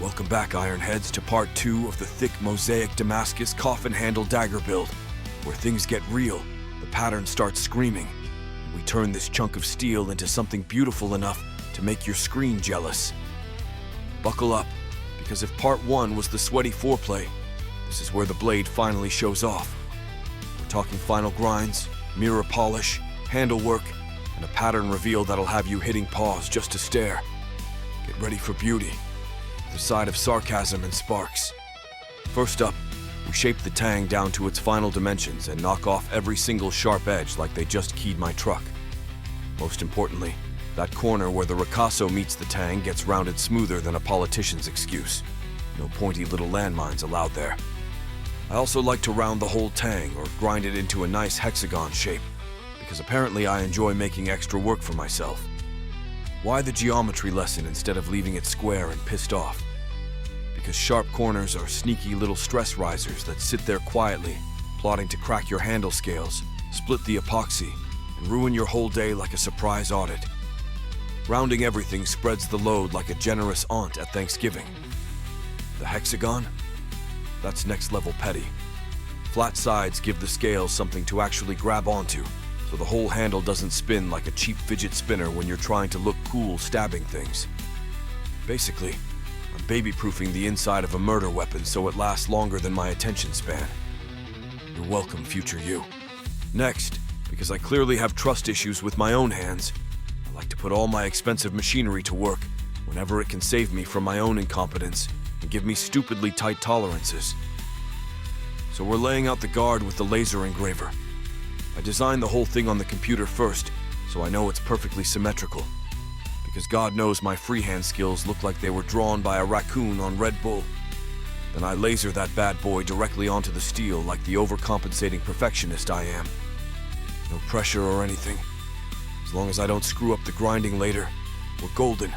Welcome back, Ironheads, to part 2 of the thick Mosaic Damascus coffin-handle dagger build, where things get real, the pattern starts screaming, and we turn this chunk of steel into something beautiful enough to make your screen jealous. Buckle up, because if part 1 was the sweaty foreplay, this is where the blade finally shows off. We're talking final grinds, mirror polish, handle work, and a pattern reveal that'll have you hitting pause just to stare. Get ready for beauty. The side of sarcasm and sparks. First up, we shape the tang down to its final dimensions and knock off every single sharp edge like they just keyed my truck. Most importantly, that corner where the ricasso meets the tang gets rounded smoother than a politician's excuse. No pointy little landmines allowed there. I also like to round the whole tang or grind it into a nice hexagon shape, because apparently I enjoy making extra work for myself. Why the geometry lesson instead of leaving it square and pissed off? Because sharp corners are sneaky little stress risers that sit there quietly, plotting to crack your handle scales, split the epoxy, and ruin your whole day like a surprise audit. Rounding everything spreads the load like a generous aunt at Thanksgiving. The hexagon? That's next level petty. Flat sides give the scales something to actually grab onto, so the whole handle doesn't spin like a cheap fidget spinner when you're trying to look cool stabbing things. Basically, I'm baby-proofing the inside of a murder weapon so it lasts longer than my attention span. You're welcome, future you. Next, because I clearly have trust issues with my own hands, I like to put all my expensive machinery to work whenever it can save me from my own incompetence and give me stupidly tight tolerances. So we're laying out the guard with the laser engraver. I designed the whole thing on the computer first, so I know it's perfectly symmetrical. Because God knows my freehand skills look like they were drawn by a raccoon on Red Bull. Then I laser that bad boy directly onto the steel like the overcompensating perfectionist I am. No pressure or anything. As long as I don't screw up the grinding later, we're golden.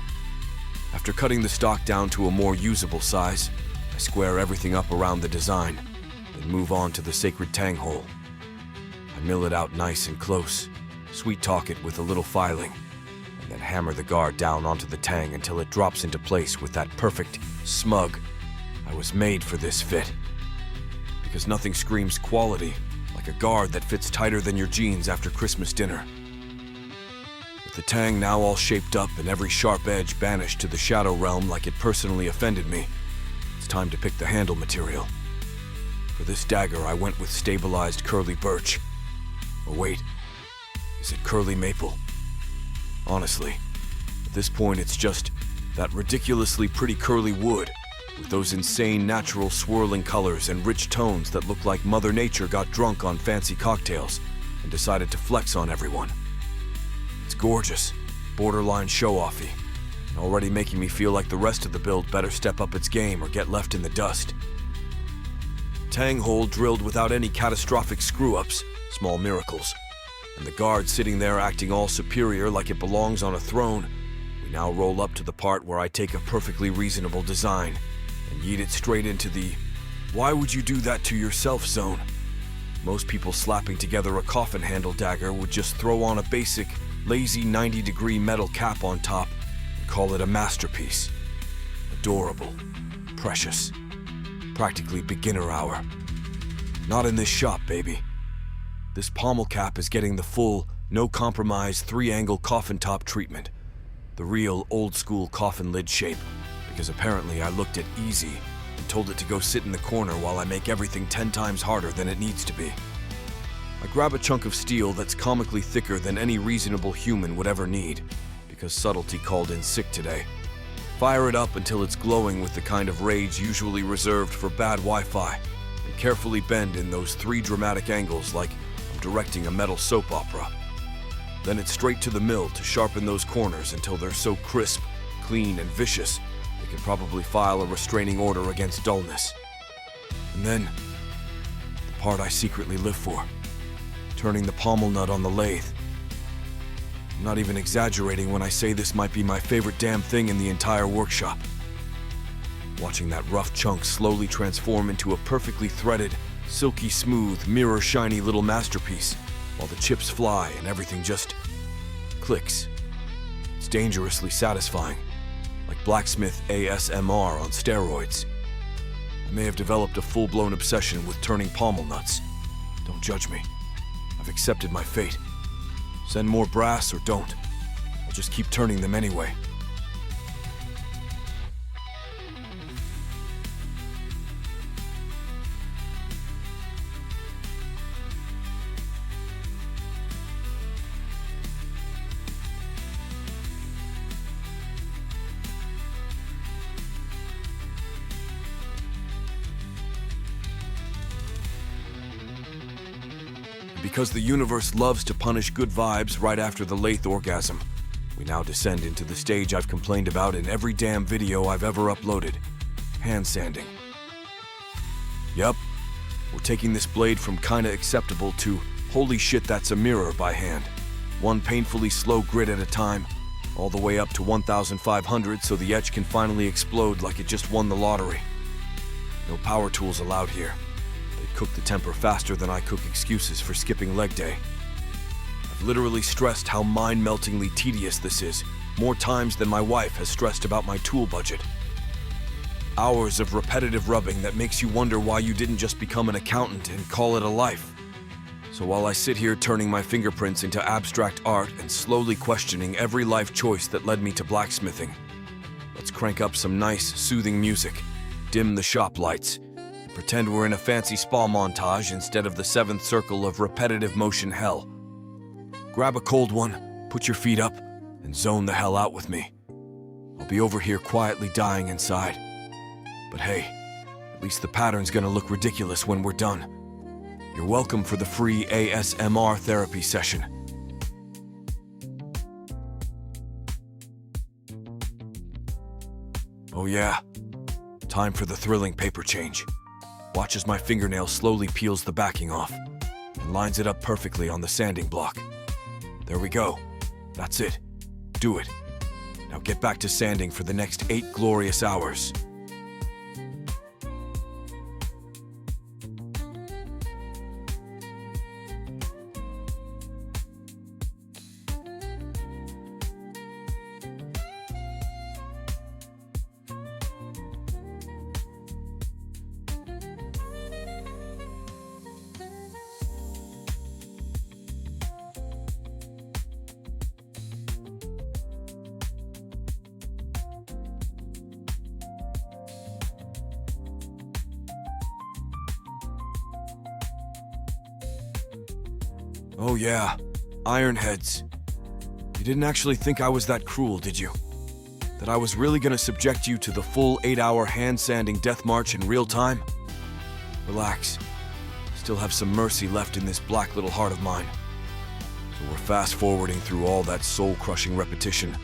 After cutting the stock down to a more usable size, I square everything up around the design, then move on to the sacred tang hole. I mill it out nice and close, sweet-talk it with a little filing, and then hammer the guard down onto the tang until it drops into place with that perfect, smug, I was made for this fit. Because nothing screams quality like a guard that fits tighter than your jeans after Christmas dinner. With the tang now all shaped up and every sharp edge banished to the shadow realm like it personally offended me, it's time to pick the handle material. For this dagger, I went with stabilized curly birch. Or wait, is it curly maple? Honestly, at this point it's just that ridiculously pretty curly wood with those insane natural swirling colors and rich tones that look like Mother Nature got drunk on fancy cocktails and decided to flex on everyone. It's gorgeous, borderline show-offy, and already making me feel like the rest of the build better step up its game or get left in the dust. Tang hole drilled without any catastrophic screw-ups, small miracles, and the guard sitting there acting all superior like it belongs on a throne. We now roll up to the part where I take a perfectly reasonable design and yeet it straight into the "why would you do that to yourself" zone. Most people slapping together a coffin handle dagger would just throw on a basic, lazy 90-degree metal cap on top and call it a masterpiece. Adorable, precious, practically beginner hour. Not in this shop, baby. This pommel cap is getting the full, no-compromise 3-angle coffin-top treatment. The real, old-school coffin lid shape, because apparently I looked at easy and told it to go sit in the corner while I make everything 10 times harder than it needs to be. I grab a chunk of steel that's comically thicker than any reasonable human would ever need, because subtlety called in sick today. Fire it up until it's glowing with the kind of rage usually reserved for bad Wi-Fi, and carefully bend in those 3 dramatic angles like directing a metal soap opera. Then it's straight to the mill to sharpen those corners until they're so crisp, clean, and vicious they can probably file a restraining order against dullness. And then, the part I secretly live for, turning the pommel nut on the lathe. I'm not even exaggerating when I say this might be my favorite damn thing in the entire workshop. Watching that rough chunk slowly transform into a perfectly threaded, silky smooth, mirror-shiny little masterpiece, while the chips fly and everything just clicks. It's dangerously satisfying, like blacksmith ASMR on steroids. I may have developed a full-blown obsession with turning pommel nuts. Don't judge me. I've accepted my fate. Send more brass or don't. I'll just keep turning them anyway. Because the universe loves to punish good vibes right after the lathe orgasm, we now descend into the stage I've complained about in every damn video I've ever uploaded: hand sanding. Yup, we're taking this blade from kinda acceptable to holy shit that's a mirror by hand. One painfully slow grit at a time, all the way up to 1,500 so the etch can finally explode like it just won the lottery. No power tools allowed here. Cook the temper faster than I cook excuses for skipping leg day. I've literally stressed how mind-meltingly tedious this is, more times than my wife has stressed about my tool budget. Hours of repetitive rubbing that makes you wonder why you didn't just become an accountant and call it a life. So while I sit here turning my fingerprints into abstract art and slowly questioning every life choice that led me to blacksmithing, let's crank up some nice, soothing music, dim the shop lights, pretend we're in a fancy spa montage instead of the seventh circle of repetitive motion hell. Grab a cold one, put your feet up, and zone the hell out with me. I'll be over here quietly dying inside. But hey, at least the pattern's gonna look ridiculous when we're done. You're welcome for the free ASMR therapy session. Oh yeah, time for the thrilling paper change. Watch as my fingernail slowly peels the backing off and lines it up perfectly on the sanding block. There we go. That's it. Do it. Now get back to sanding for the next 8 glorious hours. Oh yeah, Ironheads. You didn't actually think I was that cruel, did you? That I was really gonna subject you to the full 8-hour hand-sanding death march in real time? Relax. Still have some mercy left in this black little heart of mine. So we're fast-forwarding through all that soul-crushing repetition,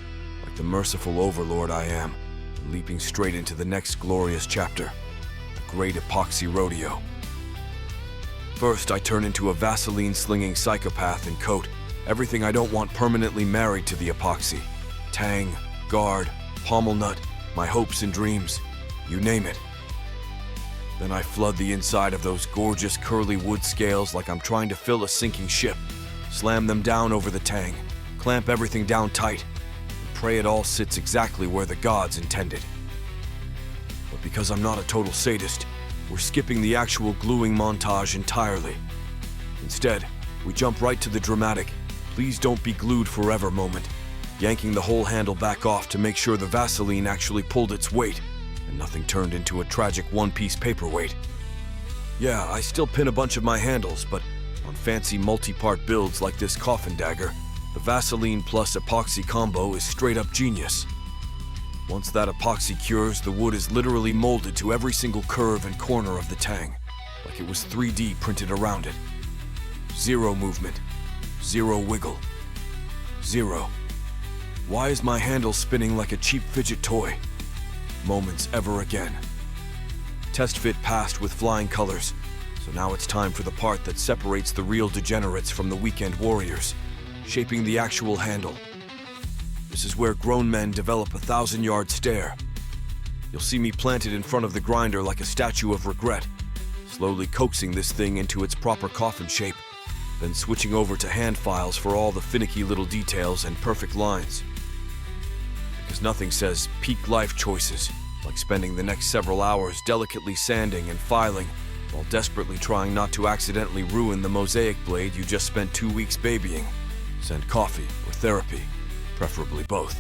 like the merciful overlord I am, and leaping straight into the next glorious chapter, the Great Epoxy Rodeo. First, I turn into a Vaseline-slinging psychopath and coat everything I don't want permanently married to the epoxy. Tang, guard, pommel nut, my hopes and dreams, you name it. Then I flood the inside of those gorgeous curly wood scales like I'm trying to fill a sinking ship, slam them down over the tang, clamp everything down tight, and pray it all sits exactly where the gods intended. But because I'm not a total sadist, we're skipping the actual gluing montage entirely. Instead, we jump right to the dramatic, please don't be glued forever moment, yanking the whole handle back off to make sure the Vaseline actually pulled its weight and nothing turned into a tragic one-piece paperweight. Yeah, I still pin a bunch of my handles, but on fancy multi-part builds like this coffin dagger, the Vaseline plus epoxy combo is straight up genius. Once that epoxy cures, the wood is literally molded to every single curve and corner of the tang, like it was 3D printed around it. Zero movement, zero wiggle, zero. Why is my handle spinning like a cheap fidget toy? Moments ever again. Test fit passed with flying colors, so now it's time for the part that separates the real degenerates from the weekend warriors, shaping the actual handle. This is where grown men develop a 1,000-yard stare. You'll see me planted in front of the grinder like a statue of regret, slowly coaxing this thing into its proper coffin shape, then switching over to hand files for all the finicky little details and perfect lines. because nothing says peak life choices like spending the next several hours delicately sanding and filing while desperately trying not to accidentally ruin the mosaic blade you just spent 2 weeks babying. Send coffee or therapy, preferably both.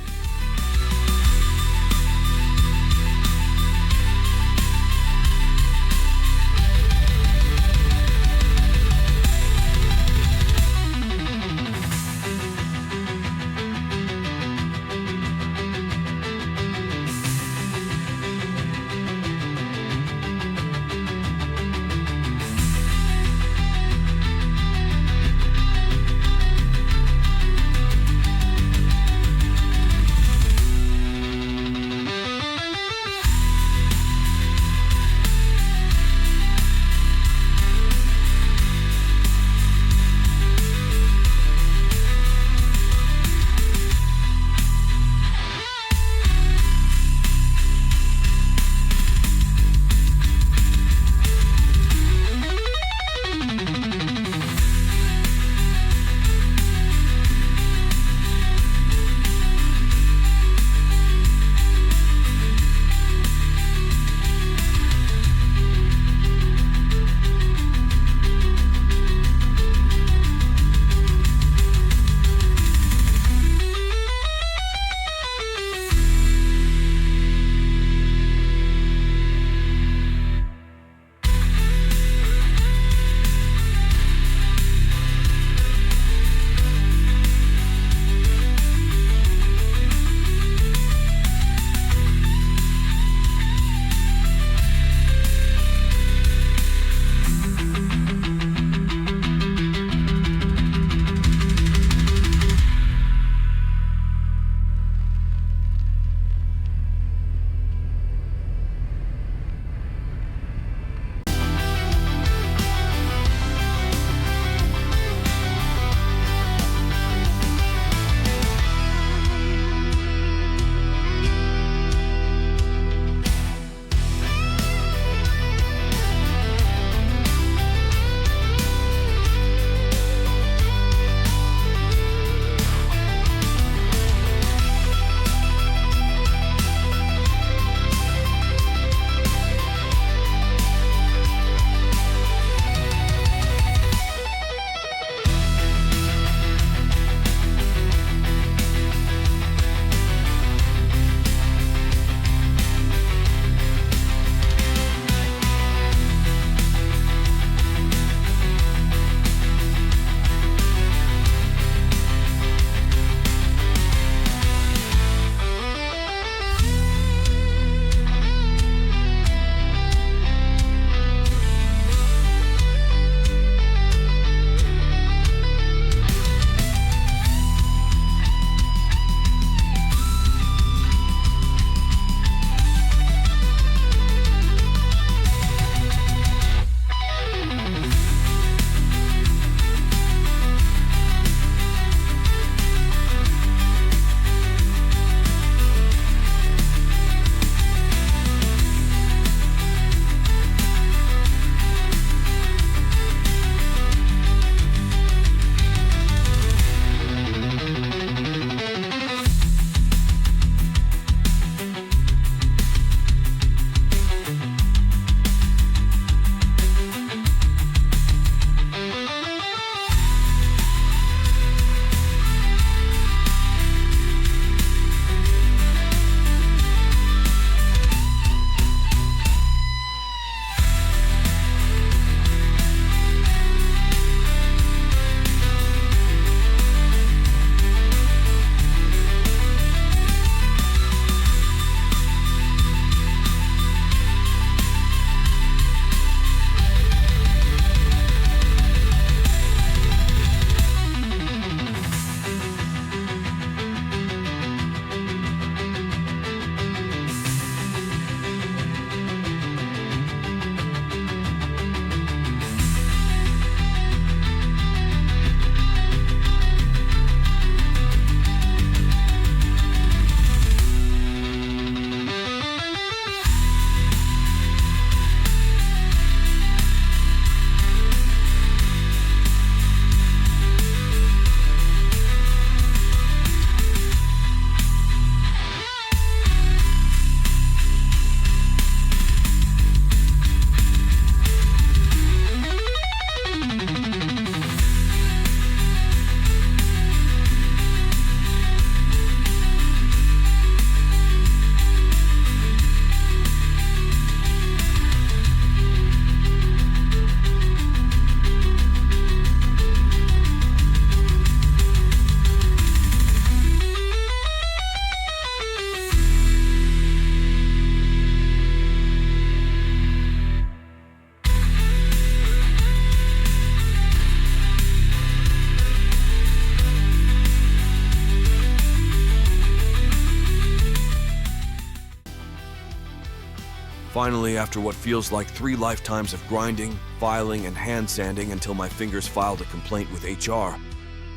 Finally, after what feels like 3 lifetimes of grinding, filing, and hand sanding until my fingers filed a complaint with HR,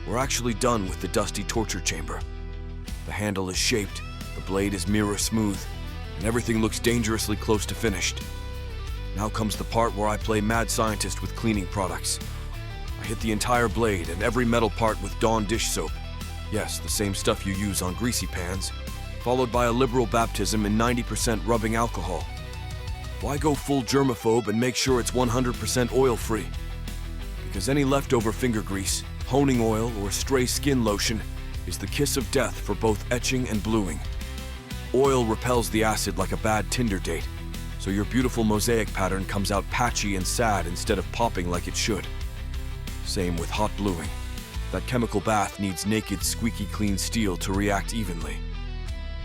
we're actually done with the dusty torture chamber. The handle is shaped, the blade is mirror smooth, and everything looks dangerously close to finished. Now comes the part where I play mad scientist with cleaning products. I hit the entire blade and every metal part with Dawn dish soap. Yes, the same stuff you use on greasy pans, followed by a liberal baptism in 90% rubbing alcohol. Why go full germaphobe and make sure it's 100% oil-free? Because any leftover finger grease, honing oil, or stray skin lotion is the kiss of death for both etching and bluing. Oil repels the acid like a bad Tinder date, so your beautiful mosaic pattern comes out patchy and sad instead of popping like it should. Same with hot bluing. That chemical bath needs naked, squeaky clean steel to react evenly.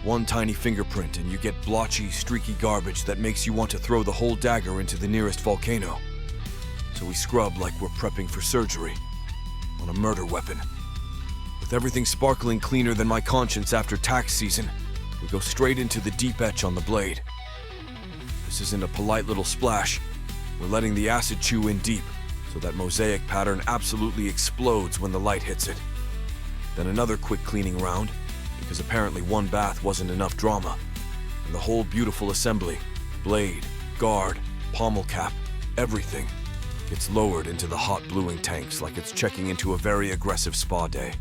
One tiny fingerprint and you get blotchy, streaky garbage that makes you want to throw the whole dagger into the nearest volcano. So we scrub like we're prepping for surgery on a murder weapon. With everything sparkling cleaner than my conscience after tax season, we go straight into the deep etch on the blade. This isn't a polite little splash. We're letting the acid chew in deep, so that mosaic pattern absolutely explodes when the light hits it. Then another quick cleaning round, because apparently one bath wasn't enough drama, and the whole beautiful assembly, blade, guard, pommel cap, everything, gets lowered into the hot bluing tanks like it's checking into a very aggressive spa day.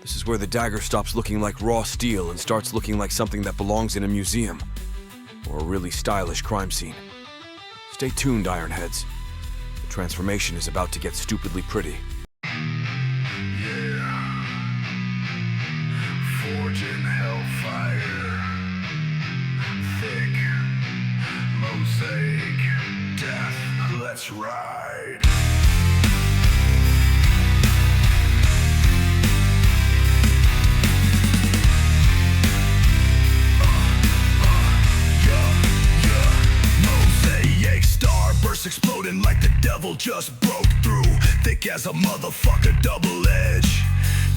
This is where the dagger stops looking like raw steel and starts looking like something that belongs in a museum, or a really stylish crime scene. Stay tuned, Ironheads. The transformation is about to get stupidly pretty. Forging hellfire, thick mosaic death. Let's ride. Mosaic starburst exploding like the devil just broke through. Thick as a motherfucker, double edge.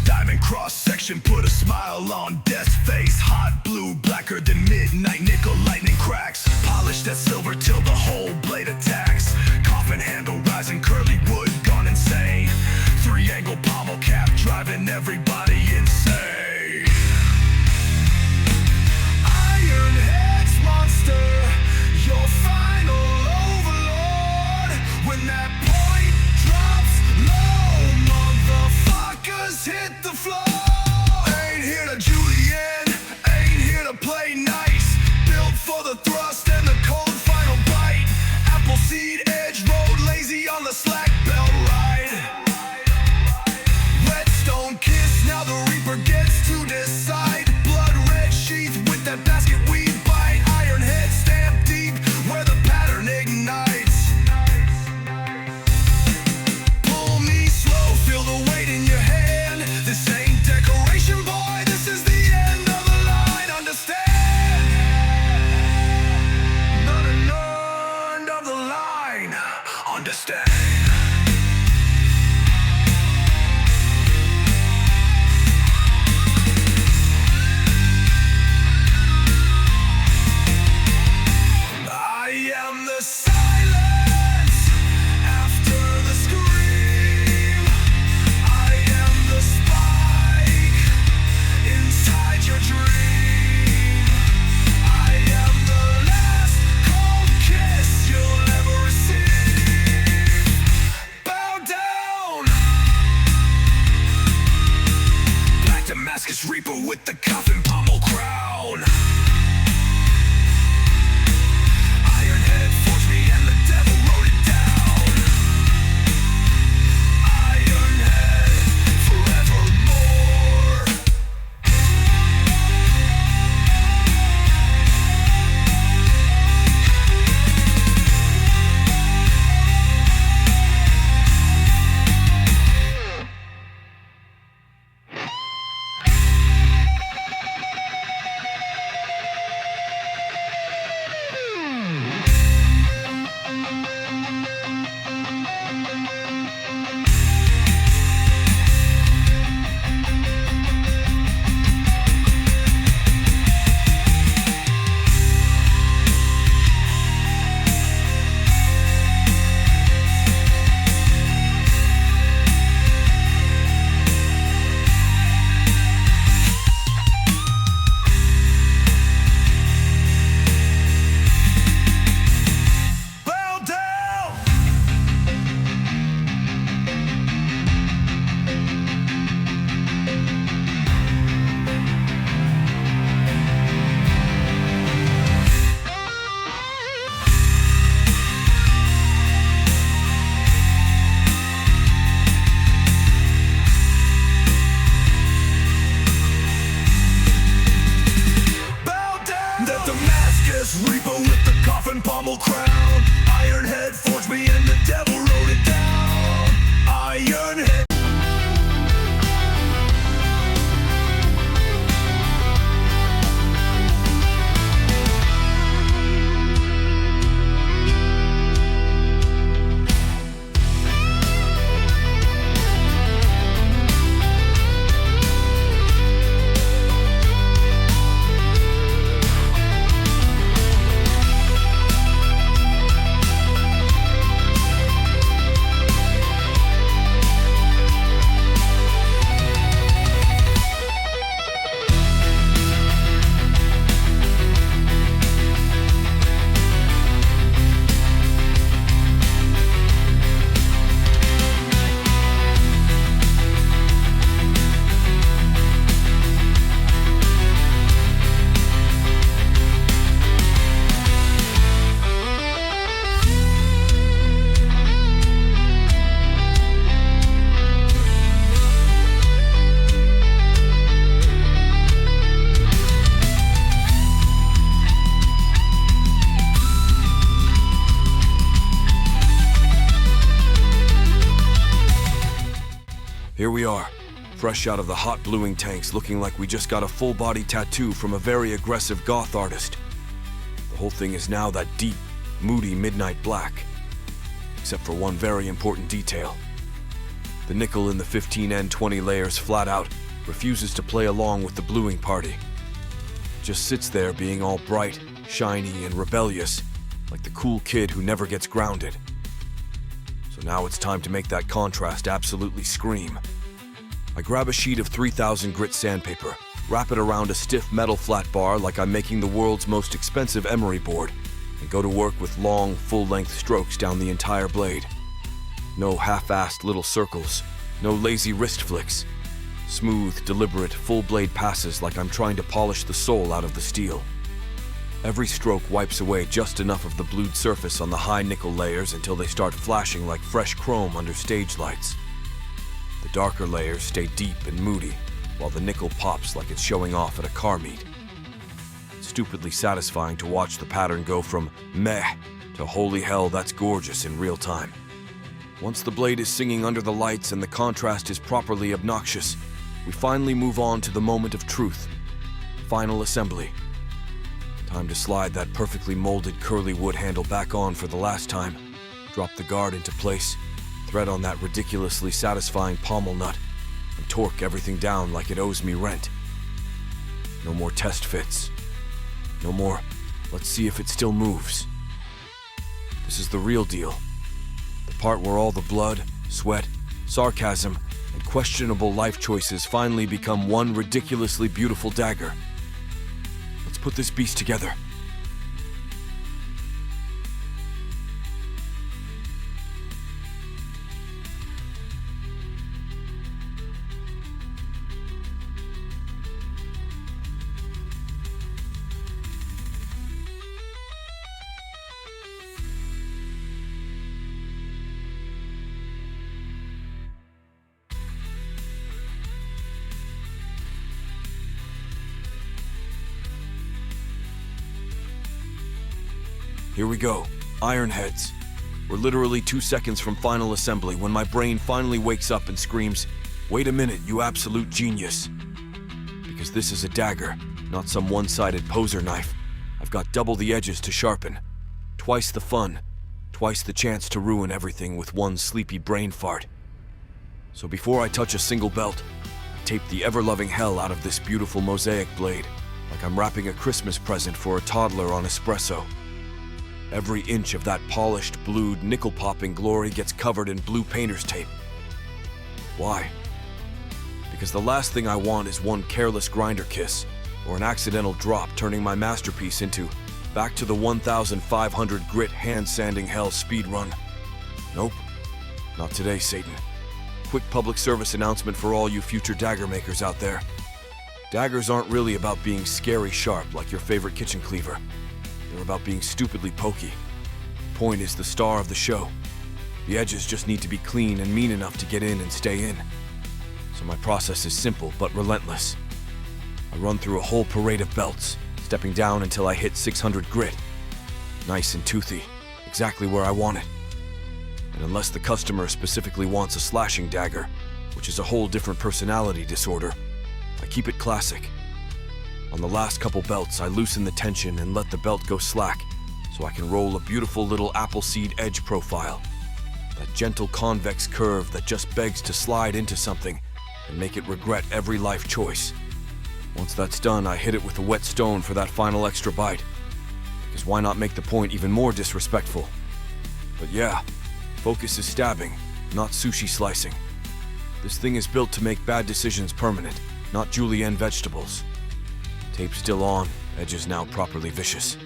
Diamond cross-section put a smile on death's face. Hot blue, blacker than midnight, nickel lightning cracks. Polished as silver till the whole blade attacks. Coffin handle rising, curly wood gone insane. 3-angle pommel cap driving everybody insane. Ironhead's monster, your final overlord. When that point drops low, motherfuckers hit the floor. Ain't here to Julian, ain't here to play nice. Built for the thrust and the cold final bite. Damascus, reaper with the coffin pommel crown. Ironhead Forge me and the devil wrote it down. Ironhead. Here we are, fresh out of the hot bluing tanks, looking like we just got a full-body tattoo from a very aggressive goth artist. The whole thing is now that deep, moody midnight black, except for one very important detail. The nickel in the 15N20 layers flat out refuses to play along with the bluing party. It just sits there being all bright, shiny, and rebellious, like the cool kid who never gets grounded. So now it's time to make that contrast absolutely scream. I grab a sheet of 3000 grit sandpaper, wrap it around a stiff metal flat bar like I'm making the world's most expensive emery board, and go to work with long, full-length strokes down the entire blade. No half-assed little circles, no lazy wrist flicks. Smooth, deliberate, full-blade passes like I'm trying to polish the soul out of the steel. Every stroke wipes away just enough of the blued surface on the high nickel layers until they start flashing like fresh chrome under stage lights. The darker layers stay deep and moody, while the nickel pops like it's showing off at a car meet. It's stupidly satisfying to watch the pattern go from meh to holy hell, that's gorgeous in real time. Once the blade is singing under the lights and the contrast is properly obnoxious, we finally move on to the moment of truth. Final assembly. Time to slide that perfectly molded curly wood handle back on for the last time, drop the guard into place, thread on that ridiculously satisfying pommel nut, and torque everything down like it owes me rent. No more test fits. No more, let's see if it still moves. This is the real deal. The part where all the blood, sweat, sarcasm, and questionable life choices finally become one ridiculously beautiful dagger. Let's put this beast together. Here we go, Ironheads. We're literally 2 seconds from final assembly when my brain finally wakes up and screams, "Wait a minute, you absolute genius." Because this is a dagger, not some one-sided poser knife. I've got double the edges to sharpen. Twice the fun, twice the chance to ruin everything with one sleepy brain fart. So before I touch a single belt, I tape the ever-loving hell out of this beautiful mosaic blade, like I'm wrapping a Christmas present for a toddler on espresso. Every inch of that polished, blued, nickel-popping glory gets covered in blue painter's tape. Why? Because the last thing I want is one careless grinder kiss, or an accidental drop turning my masterpiece into back to the 1500 grit hand-sanding hell speed run. Nope, not today, Satan. Quick public service announcement for all you future dagger makers out there. Daggers aren't really about being scary sharp like your favorite kitchen cleaver. They're about being stupidly pokey. Point is the star of the show. The edges just need to be clean and mean enough to get in and stay in. So my process is simple but relentless. I run through a whole parade of belts, stepping down until I hit 600 grit. Nice and toothy, exactly where I want it. And unless the customer specifically wants a slashing dagger, which is a whole different personality disorder, I keep it classic. On the last couple belts, I loosen the tension and let the belt go slack, so I can roll a beautiful little appleseed edge profile. That gentle convex curve that just begs to slide into something and make it regret every life choice. Once that's done, I hit it with a wet stone for that final extra bite. Because why not make the point even more disrespectful? But yeah, focus is stabbing, not sushi slicing. This thing is built to make bad decisions permanent, not julienne vegetables. Tape still on, edges now properly vicious.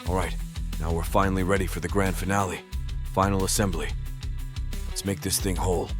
Alright, now we're finally ready for the grand finale. Final assembly. Let's make this thing whole.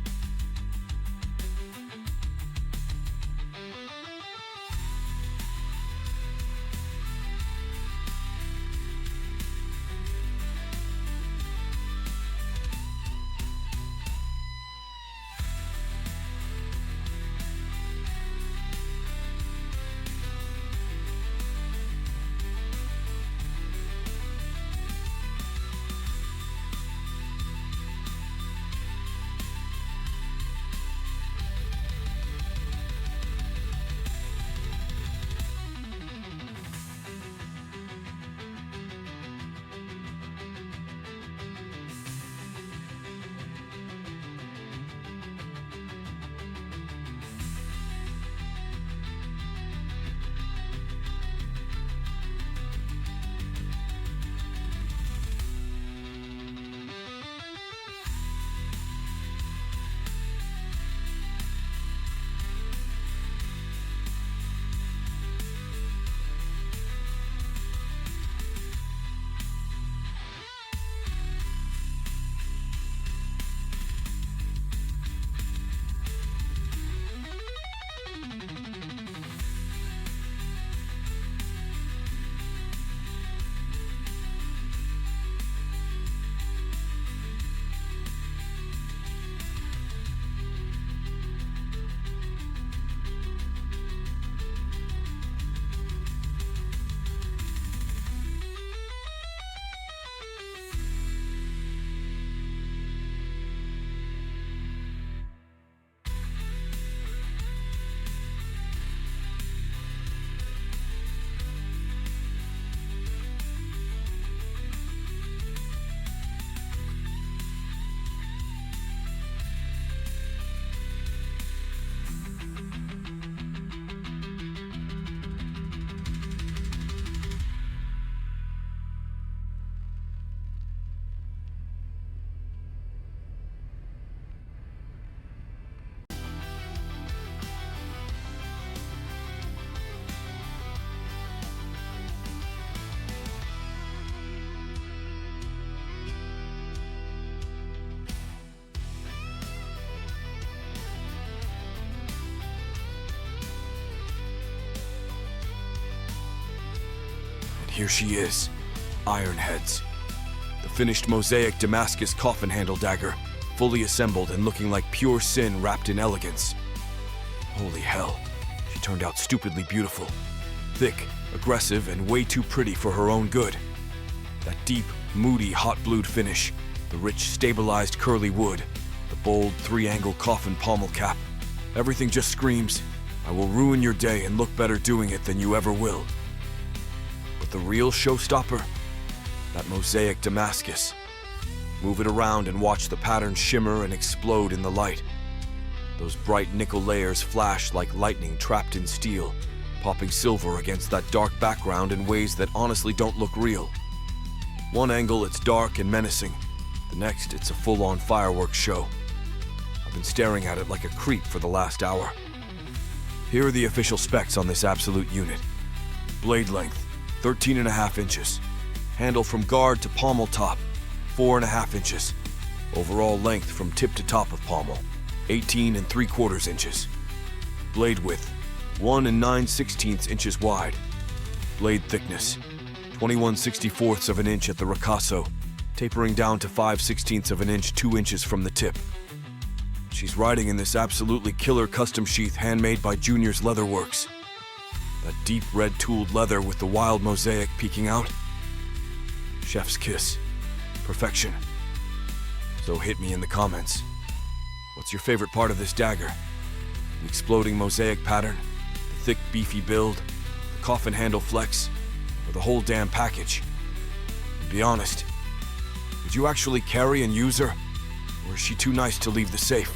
Here she is, Ironheads. The finished Mosaic Damascus coffin handle dagger, fully assembled and looking like pure sin wrapped in elegance. Holy hell, she turned out stupidly beautiful. Thick, aggressive, and way too pretty for her own good. That deep, moody, hot-blued finish, the rich, stabilized curly wood, the bold, three-angle coffin pommel cap. Everything just screams, I will ruin your day and look better doing it than you ever will. But the real showstopper? That Mosaic Damascus. Move it around and watch the pattern shimmer and explode in the light. Those bright nickel layers flash like lightning trapped in steel, popping silver against that dark background in ways that honestly don't look real. One angle it's dark and menacing, the next it's a full-on fireworks show. I've been staring at it like a creep for the last hour. Here are the official specs on this absolute unit. Blade length, 13.5 inches. Handle from guard to pommel top, 4.5 inches. Overall length from tip to top of pommel, 18 3/4 inches. Blade width, 1 9/16 inches wide. Blade thickness, 21 64ths of an inch at the ricasso, tapering down to 5/16 of an inch 2 inches from the tip. She's riding in this absolutely killer custom sheath handmade by Junior's Leatherworks. That deep red tooled leather with the wild mosaic peeking out. Chef's kiss. Perfection. So hit me in the comments. What's your favorite part of this dagger? The exploding mosaic pattern? The thick, beefy build? The coffin handle flex? Or the whole damn package? And be honest, would you actually carry and use her? Or is she too nice to leave the safe?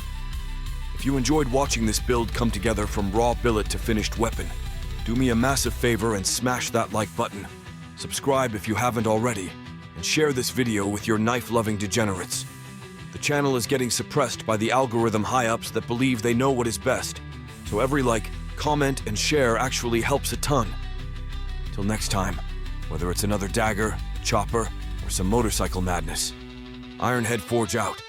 If you enjoyed watching this build come together from raw billet to finished weapon, do me a massive favor and smash that like button. Subscribe if you haven't already, and share this video with your knife-loving degenerates. The channel is getting suppressed by the algorithm high-ups that believe they know what is best, so every like, comment, and share actually helps a ton. Till next time, whether it's another dagger, chopper, or some motorcycle madness, Ironhead Forge out.